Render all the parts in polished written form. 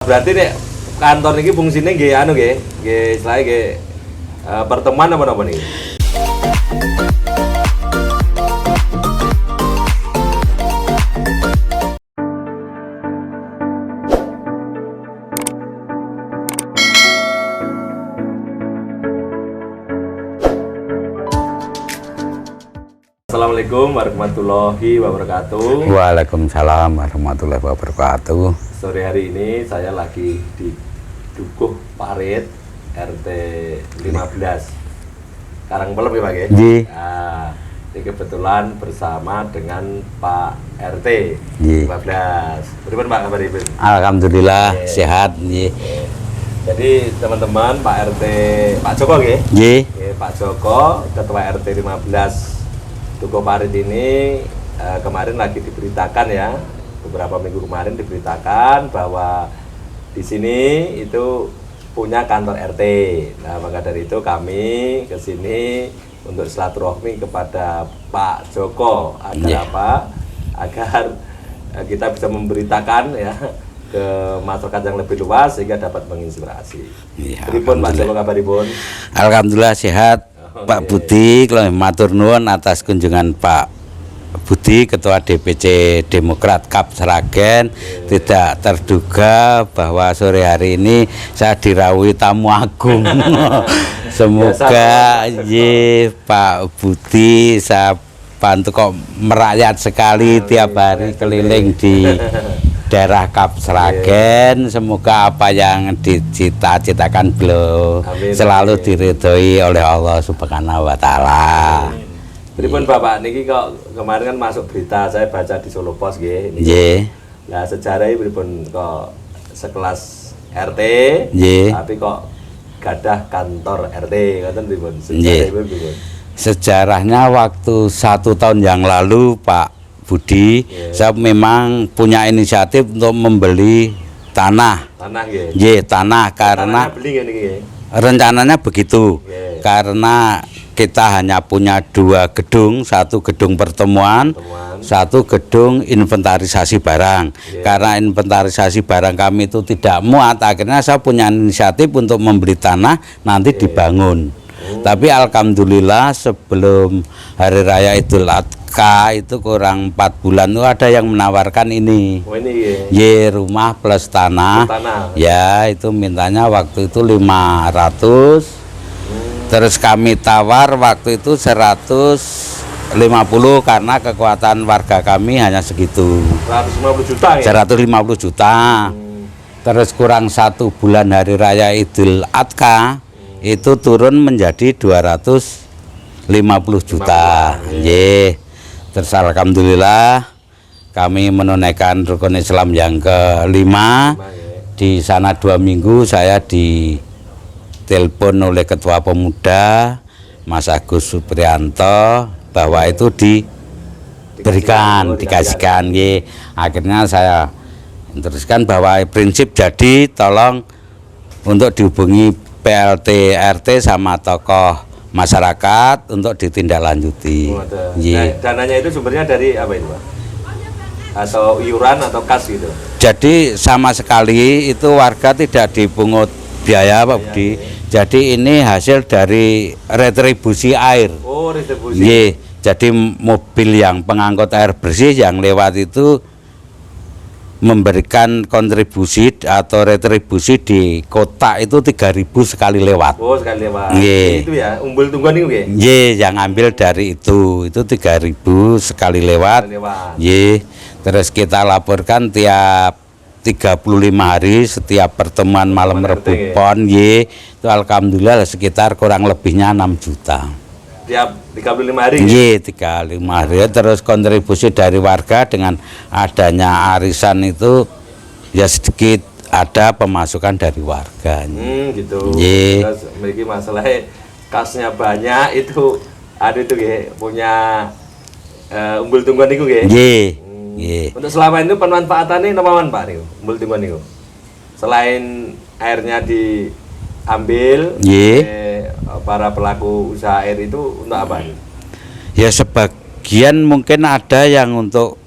berarti nek kantor niki fungsine nggih anu nggih istilahnya nggih pertemuan apa niki? Assalamualaikum warahmatullahi wabarakatuh. Waalaikumsalam warahmatullahi wabarakatuh. Sore hari ini saya lagi di Dukuh Parit RT 15 Karangpelem ya Pak ya? Nah, ini kebetulan bersama dengan Pak RT 15. Bagaimana Pak kabar Ibu? Alhamdulillah sehat. Jadi teman-teman Pak RT Pak Joko ya? Pak Joko Ketua RT 15 Dukuh Parit ini kemarin lagi diberitakan ya, beberapa minggu kemarin diberitakan bahwa di sini itu punya kantor RT. Nah, maka dari itu kami ke sini untuk silaturahmi kepada Pak Joko agar apa? Agar kita bisa memberitakan ya ke masyarakat yang lebih luas sehingga dapat menginspirasi. Pripun Pak Joko kabaripun? Alhamdulillah sehat. Pak Budi, matur nuwun atas kunjungan Pak Budi, Ketua DPC Demokrat Kap Sragen. Tidak terduga bahwa sore hari ini saya dirawuhi tamu agung. Semoga Pak Budi saya bantu kok merakyat sekali tiap hari keliling di daerah Kap Sragen. Semoga apa yang dicita-citakan beliau selalu diridhoi oleh Allah Subhanahu wa taala. Pripun Bapak niki kok kemarin kan masuk berita saya baca di Solo Pos nggih. Nah, sejarahnya pripun kok sekelas RT tapi kok gadah kantor RT ngoten pripun? Sejarahnya waktu 1 tahun yang lalu Pak Budi, saya memang punya inisiatif untuk membeli tanah. Tanah karena rencananya begitu. Karena kita hanya punya 2 gedung, 1 gedung pertemuan, 1 gedung inventarisasi barang. Karena inventarisasi barang kami itu tidak muat, akhirnya saya punya inisiatif untuk membeli tanah nanti dibangun. Tapi alhamdulillah sebelum Hari Raya Idul Adha itu kurang 4 bulan itu ada yang menawarkan ini. Rumah plus tanah. Ya, itu mintanya waktu itu 500. Terus kami tawar waktu itu 150 karena kekuatan warga kami hanya segitu. 150 juta ya? 150 juta. Terus kurang 1 bulan Hari Raya Idul Adha itu turun menjadi 250 juta. Terus alhamdulillah kami menunaikan rukun Islam yang ke-5. Di sana 2 minggu saya ditelepon oleh Ketua Pemuda Mas Agus Suprianto bahwa itu dikasihkan. Akhirnya saya teruskan bahwa prinsip jadi tolong untuk dihubungi PLT RT sama tokoh masyarakat untuk ditindaklanjuti. Dananya itu sumbernya dari apa itu Pak? Atau iuran atau kas gitu? Jadi sama sekali itu warga tidak dipungut biaya Pak Budi. Jadi ini hasil dari retribusi air. Oh, retribusi. Jadi mobil yang pengangkut air bersih yang lewat itu memberikan kontribusi atau retribusi di kota itu 3.000 sekali lewat. Oh, sekali lewat. Itu ya, umbul tungguan itu ya? Yang ambil dari itu 3.000 sekali lewat. Terus kita laporkan tiap 35 hari setiap pertemuan malam Rebu Pon. Itu alhamdulillah sekitar kurang lebihnya 6 juta. Tiap 35 hari? 35 hari. Terus kontribusi dari warga dengan adanya arisan itu ya sedikit ada pemasukan dari warga. Gitu. Terus memiliki masalahnya kasnya banyak itu ada itu punya umbul tungguan itu Untuk selama itu pemanfaatannya napawan Pak niku? Umbul tungguan niku. Selain airnya diambil para pelaku usaha air itu untuk apa? Ya sebagian mungkin ada yang untuk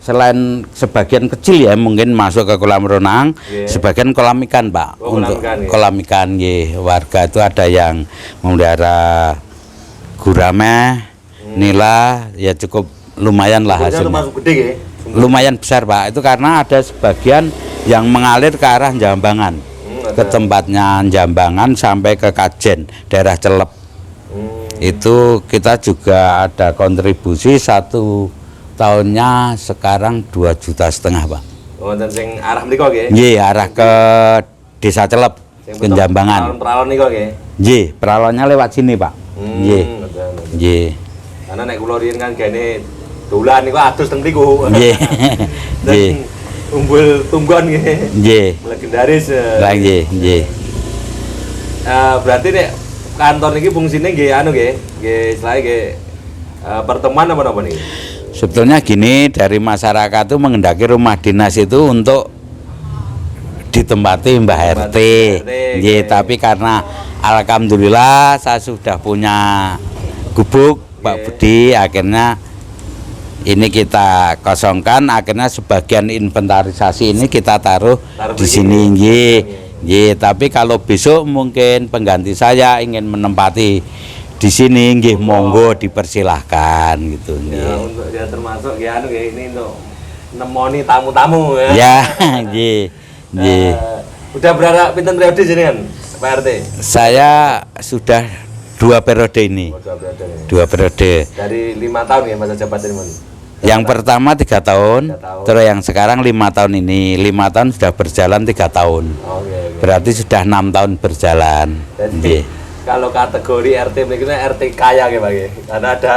selain sebagian kecil ya mungkin masuk ke kolam renang, sebagian kolam ikan Pak. Untuk kolam ikan warga itu ada yang memelihara gurame, nila, ya cukup lumayan lah hasilnya. Gede, lumayan besar Pak, itu karena ada sebagian yang mengalir ke arah Jambangan, ke tempatnya Jambangan sampai ke Kajen, daerah Celep. Itu kita juga ada kontribusi 1 tahunnya sekarang 2,5 juta Pak. Wonten sing arah mriko nggih? Nggih, arah ke Desa Celep, ke Jambangan. Peralon niku nggih. Nggih, peralonnya lewat sini, Pak. Nggih. Nggih. Karena nek kula riyen kan gene dolan niku adus teng mriku. Nggih. Nggih. Umbul tunggon nggih. Nggih. Legendaris. Lah nggih, nggih. Berarti nek kantor niki fungsine nggih anu nggih, nggih istilahnya nggih pertemuan apa niki? Sebetulnya gini, dari masyarakat itu mengendaki rumah dinas itu untuk ditempati Mbah RT. Nggih, tapi karena alhamdulillah saya sudah punya gubuk Pak Budi, akhirnya ini kita kosongkan, akhirnya sebagian inventarisasi ini kita taruh di sini nggih. Nggih, tapi kalau besok mungkin pengganti saya ingin menempati di sini nggih, monggo dipersilahkan gitu nggih. Ya, untuk ya termasuk ya anu nggih, ini untuk nemoni tamu-tamu ya. Ya, nggih. Nggih. Udah berapa pinten periode jenengan Pak RT? Saya sudah 2 periode ini. Oh, 2 periode. 2 periode. Dari 5 tahun ya masa jabatan ini. Yang pertama 3 tahun, terus yang sekarang 5 tahun ini. 5 tahun sudah berjalan 3 tahun. Oh, okay. Berarti sudah 6 tahun berjalan. Jadi, kalau kategori RT berikutnya RT kaya ya Pak ya? Karena ada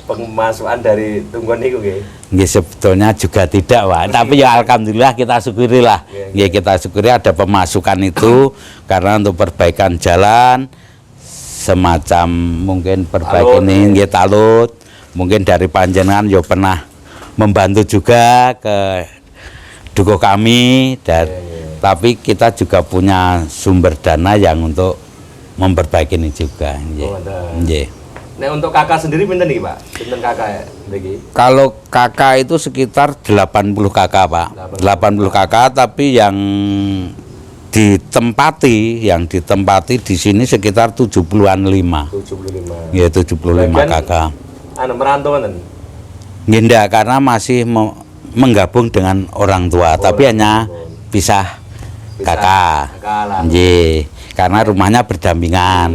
pemasukan dari tunggon itu nggih. Nggih, sebetulnya juga tidak Pak. Tapi ya alhamdulillah kita syukuri lah. Nggih, kita syukuri ada pemasukan itu karena untuk perbaikan jalan semacam mungkin perbaikan ini nggih talut. Mungkin dari panjenengan ya pernah membantu juga ke dukuh kami dan tapi kita juga punya sumber dana yang untuk memperbaiki ini juga. Nggih. Nah, untuk kakak sendiri pinten nih Pak? Pinten kakak ya niki? Kalau kakak itu sekitar 80 kakak Pak. 80 kakak, tapi yang ditempati di sini sekitar 70-an 5. 75. Ya 75 kakak. Anu merantau kan? Nggih, karena masih menggabung dengan orang tua, tapi hanya pisah kakak. Nggih. Karena rumahnya berdampingan.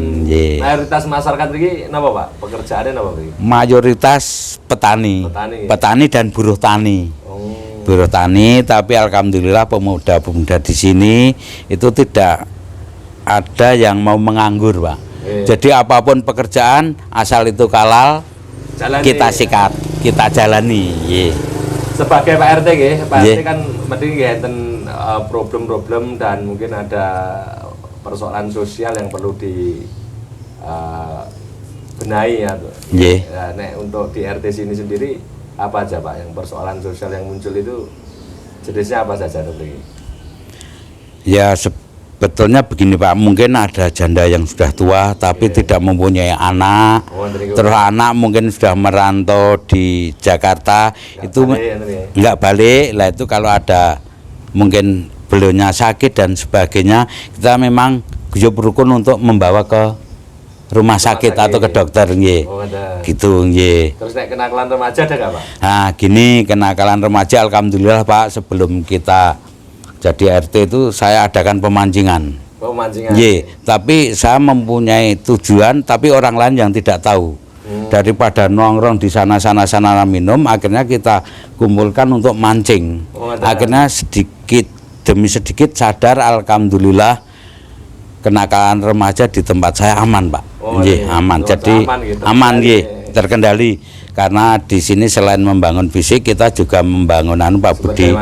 Mayoritas masyarakat ini apa Pak? Pekerjaannya apa Pak? Mayoritas petani. Petani dan buruh tani. Buruh tani, tapi alhamdulillah pemuda-pemuda di sini itu tidak ada yang mau menganggur Pak. Jadi apapun pekerjaan asal itu halal, kita sikat, kita jalani. Sebagai Pak RT nggih, Pak RT kan mesti ngeten problem-problem dan mungkin ada persoalan sosial yang perlu benahi ya. Nek untuk di RT sini sendiri apa aja Pak yang persoalan sosial yang muncul itu jenisnya apa saja nanti? Ya sebetulnya begini Pak, mungkin ada janda yang sudah tua tapi tidak mempunyai anak, terus anak mungkin sudah merantau di Jakarta, nggak balik lah, itu kalau ada mungkin beliaunya sakit dan sebagainya, kita memang guyub rukun untuk membawa ke rumah sakit atau ke dokter nggih. Gitu nggih. Terus nek kenakalan remaja ada nggak Pak? Nah, gini kenakalan remaja alhamdulillah Pak, sebelum kita jadi RT itu saya adakan pemancingan. Pemancingan. Nggih, tapi saya mempunyai tujuan tapi orang lain yang tidak tahu. Daripada nongkrong di sana minum, akhirnya kita kumpulkan untuk mancing. Akhirnya sedikit demi sedikit sadar, alhamdulillah kenakalan remaja di tempat saya aman Pak. Aman. Jadi aman nggih, terkendali. Karena di sini selain membangun fisik, kita juga membangun Pak Budi,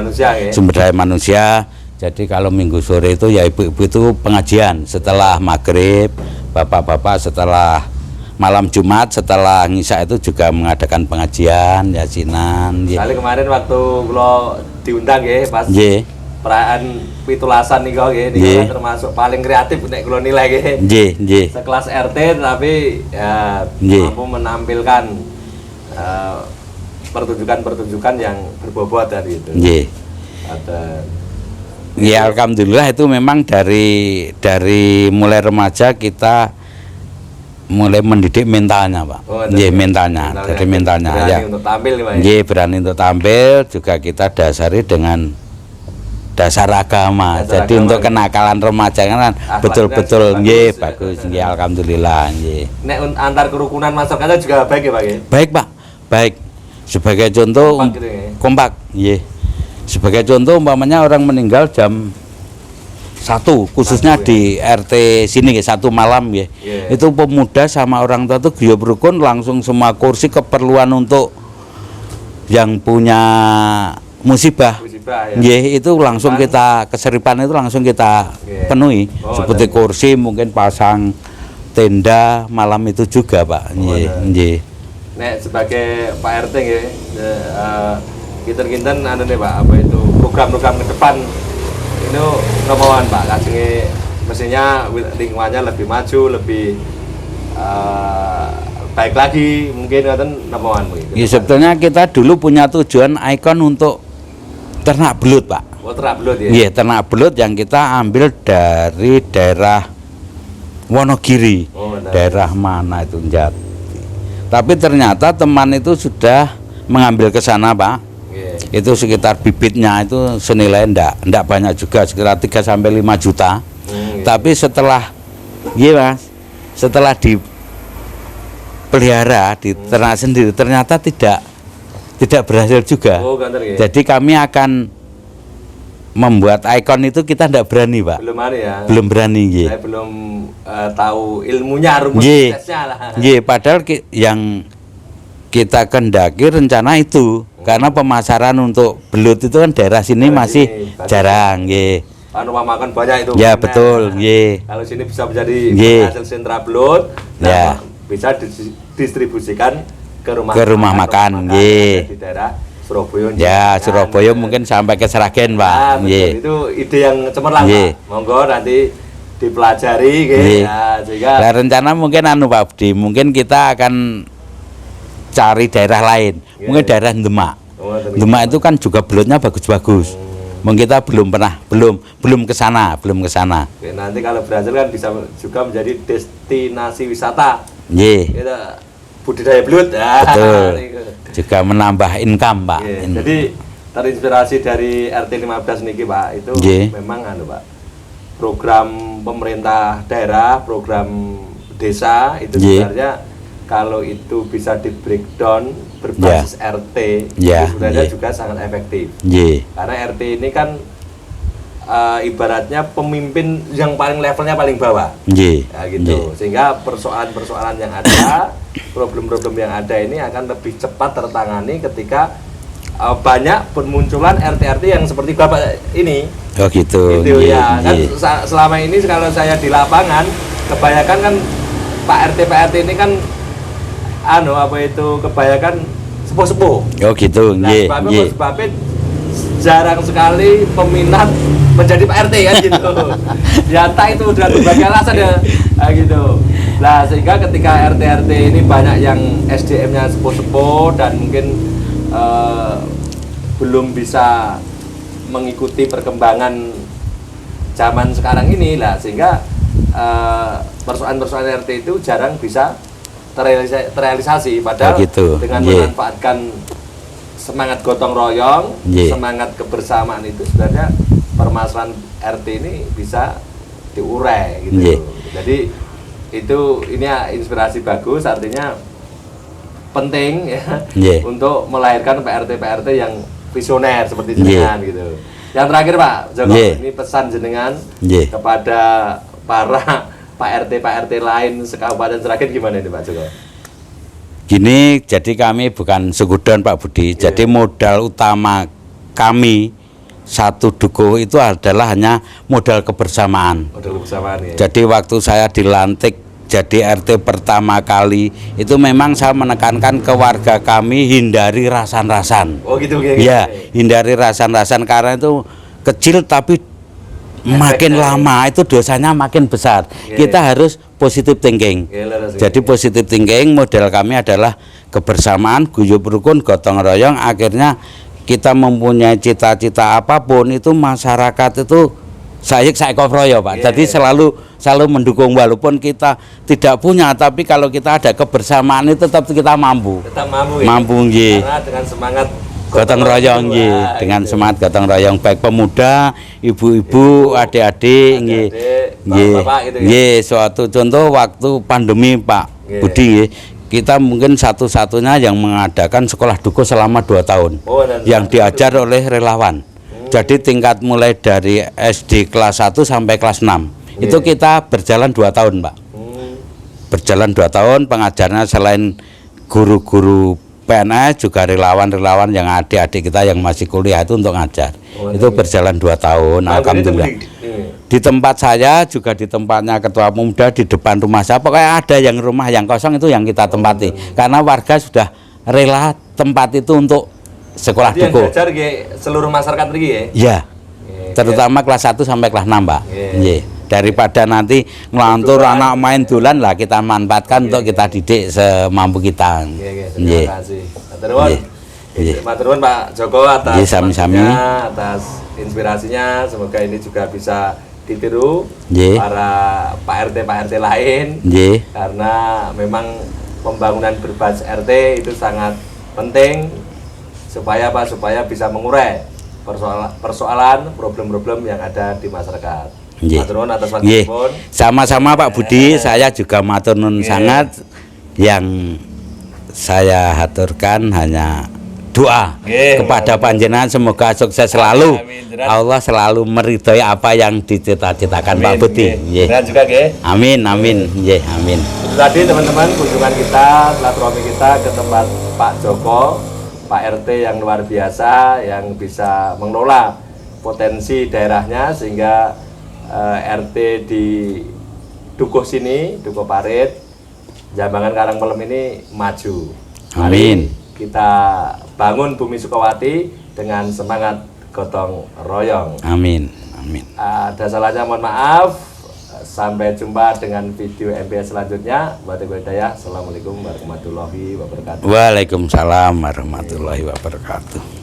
sumber daya manusia. Jadi kalau minggu sore itu ya ibu-ibu itu pengajian setelah maghrib, bapak-bapak setelah malam Jumat setelah ngisa itu juga mengadakan pengajian, yasinan. Kali kemarin waktu lo diundang ya pas perayaan pitulasan nih kok ya, termasuk paling kreatif nek kula nilai nggih. Sekelas RT tapi ya mampu menampilkan pertunjukan-pertunjukan yang berbobot tadi itu. Nggih. Ada. Ya alhamdulillah itu memang dari mulai remaja kita mulai mendidik mentalnya, Pak. Oh, Nggih, mentalnya, dari mentalnya berani ya. untuk tampil nih, Pak. Nggih, berani untuk tampil, juga kita dasari dengan dasar agama. Dasar Jadi agama, untuk ya. kenakalan remaja kan betul-betul nggih bagus, nggih alhamdulillah nggih. Nek antar kerukunan masyarakatnya juga baik ya, Pak ya? Baik, Pak. Baik. Sebagai contoh Kompak gitu ya? kompak, nggih. Sebagai contoh umpamanya orang meninggal jam 1 khususnya Satu, di RT sini ya, 1 malam ya. Yeah. Itu pemuda sama orang tua itu guyub rukun langsung semua kursi keperluan untuk yang punya musibah. Musibah ya. Nggih, itu langsung kita keseripan itu langsung kita Yeah. penuhi. Oh, Seperti ada. kursi mungkin pasang tenda malam itu juga, Pak. Nggih, ada. nggih. Nek sebagai Pak RT nggih, kinten-kinten anu nih Pak, apa itu program-program ke depan itu nomoan Pak, kajenge mestinya lingkungannya lebih maju, lebih baik lagi mungkin ngoten nomoan mungkin. Ya sebetulnya kita dulu punya tujuan ikon untuk ternak belut, Pak. Oh, ternak belut ya. Iya, ternak belut yang kita ambil dari daerah Wonogiri. Oh, benar. Daerah mana itu Jat. Tapi ternyata teman itu sudah mengambil ke sana, Pak. Yeah. Itu sekitar bibitnya itu senilai ndak banyak juga, sekitar 3 sampai 5 juta. Yeah. Tapi setelah Mas, setelah dipelihara, diternak sendiri ternyata tidak berhasil juga. Oh, ganter ya. Jadi kami akan membuat ikon itu kita tidak berani, Pak. Belum ada ya. Belum berani, nggih. Saya belum tahu ilmunya, rumus Nggih. prosesnya lah. Nggih, padahal yang kita kendaki rencana itu karena pemasaran untuk belut itu kan daerah sini Daerah masih sini, bagus. jarang, nggih. Rumah makan banyak itu. Ya, Nah, betul, nggih. Kalau sini bisa menjadi Nggih. penghasil sentra belut, Ya. bisa didistribusikan ke rumah makan, nggih. di daerah Surabaya. Ya, Nah, Surabaya mungkin sampai ke Sragen, nah, Pak. betul. Nggih. Itu ide yang cemerlang, Nggih. Pak. Monggo nanti dipelajari, nggih. Nggih. Ya, sehingga Nah, rencana mungkin Pak Budi, mungkin kita akan cari daerah lain, Nggih. mungkin daerah Demak. Oh, Demak itu kan juga belutnya bagus-bagus. Mungkin kita belum ke sana. Oke, nanti kalau berhasil kan bisa juga menjadi destinasi wisata. Nggih. Kita budidaya belut. Betul. Itu. Juga menambah income, Pak. Iya, jadi terinspirasi dari RT 15 niki Pak, itu Nggih. memang Pak, program pemerintah daerah, program desa itu Nggih. sebenarnya kalau itu bisa di breakdown berbasis RT Ya, itu sebenarnya nggih. juga sangat efektif. Nggih. Karena RT ini kan ibaratnya pemimpin yang paling levelnya paling bawah. Nggih. Ya gitu. Nggih. Sehingga persoalan-persoalan yang ada, problem-problem yang ada ini akan lebih cepat tertangani ketika banyak bermunculan RT-RT yang seperti Bapak ini. Oh gitu. Gitu Nggih, ya. Kan nggih. selama ini kalau saya di lapangan kebanyakan kan Pak RT ini kan apa itu kebanyakan sepuh-sepuh. Oh gitu. Nah, Nggih, nggih. sebabnya jarang sekali peminat menjadi Pak RT kan gitu. Ya entah itu dengan berbagai alasan ya gitu. Nah sehingga ketika RT ini banyak yang SDM-nya sepuh-sepuh dan mungkin belum bisa mengikuti perkembangan zaman sekarang ini lah, sehingga persoalan-persoalan RT itu jarang bisa terrealisasi. Padahal gitu. dengan Nggih. memanfaatkan semangat gotong royong, Nggih. semangat kebersamaan itu sebenarnya permasalahan RT ini bisa diurai gitu. Nggih. Jadi ini inspirasi bagus, artinya penting ya Nggih. untuk melahirkan PRT yang visioner seperti Nggih. jenengan gitu. Yang terakhir Pak Joko, Nggih. ini pesan jenengan Nggih. kepada para Pak RT lain sekabupaten Sragen gimana ini Pak Joko? Gini, jadi kami bukan sekudon Pak Budi. Iya. Jadi modal utama kami satu dukuh itu adalah hanya modal kebersamaan. Modal kebersamaan ya. Jadi waktu saya dilantik jadi RT pertama kali itu memang saya menekankan ke warga kami hindari rasan-rasan. Oh gitu Ya, hindari rasan-rasan karena itu kecil tapi makin lama itu dosanya makin besar. Kita harus positive thinking. Jadi positive thinking model kami adalah kebersamaan, guyub rukun, gotong royong. Akhirnya kita mempunyai cita-cita apapun itu masyarakat itu saya kofroyo Pak. Jadi selalu mendukung walaupun kita tidak punya, tapi kalau kita ada kebersamaan itu tetap kita mampu. Tetap mampu. Mampu nggih. Karena dengan semangat gotong royong nggih, dengan semangat gotong royong baik pemuda, ibu-ibu, adik-adik nggih. Nggih, suatu contoh waktu pandemi Pak Budi nggih. Kita mungkin satu-satunya yang mengadakan sekolah dukuh selama 2 tahun yang diajar oleh relawan. Jadi tingkat mulai dari SD kelas 1 sampai kelas 6 itu kita berjalan 2 tahun Pak. Berjalan 2 tahun pengajarnya selain guru-guru PNS juga relawan-relawan yang adik-adik kita yang masih kuliah itu untuk ngajar. Itu berjalan 2 tahun. Alhamdulillah. Di tempat saya juga di tempatnya ketua pemuda di depan rumah saya, pokoknya ada yang rumah yang kosong itu yang kita tempati karena warga sudah rela tempat itu untuk sekolah dukuh. Belajar seluruh masyarakat lagi ya? Iya. Terutama kelas 1 sampai kelas 6 Pak. Iya. Daripada nanti ngelantur anak main dolan lah, kita manfaatkan untuk kita didik semampu kita. Terima kasih. Matur nuwun Pak Joko atas atas inspirasinya. Semoga ini juga bisa ditiru para Pak RT lain. Karena memang pembangunan berbasis RT itu sangat penting supaya bisa mengurai persoalan problem-problem yang ada di masyarakat. Matur nuwun atas waktuipun. Sama-sama Pak Budi, saya juga matur nuwun sangat. Yang saya haturkan hanya doa kepada panjenengan semoga sukses selalu. Allah selalu meridhoi apa yang dicita-citakan Pak Budi. Amin, amin. Amin. Itu tadi teman-teman kunjungan kita, silaturahmi kita ke tempat Pak Joko, Pak RT yang luar biasa yang bisa mengelola potensi daerahnya sehingga RT di Dukuh sini, Dukuh Parit, Jambangan Karangpelem ini maju. Amin. Kita bangun Bumi Sukawati dengan semangat gotong royong. Amin. Amin. Ada salahnya mohon maaf. Sampai jumpa dengan video MPS selanjutnya. Assalamualaikum warahmatullahi wabarakatuh. Waalaikumsalam warahmatullahi wabarakatuh.